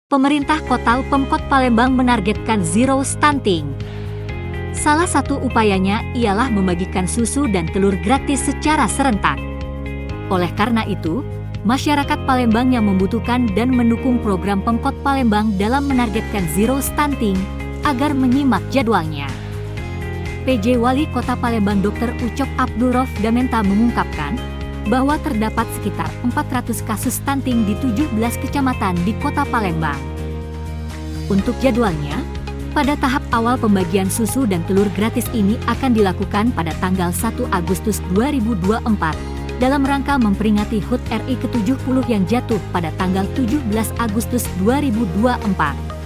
Pemerintah Kota Pemkot Palembang menargetkan zero stunting. Salah satu upayanya ialah membagikan susu dan telur gratis secara serentak. Oleh karena itu, masyarakat Palembang yang membutuhkan dan mendukung program Pemkot Palembang dalam menargetkan zero stunting agar menyimak jadwalnya. PJ Wali Kota Palembang Dr. Ucok Abdulrof Damenta mengungkapkan bahwa terdapat sekitar 400 kasus stunting di 17 kecamatan di Kota Palembang. Untuk jadwalnya, pada tahap awal pembagian susu dan telur gratis ini akan dilakukan pada tanggal 1 Agustus 2024 dalam rangka memperingati HUT RI ke-70 yang jatuh pada tanggal 17 Agustus 2024.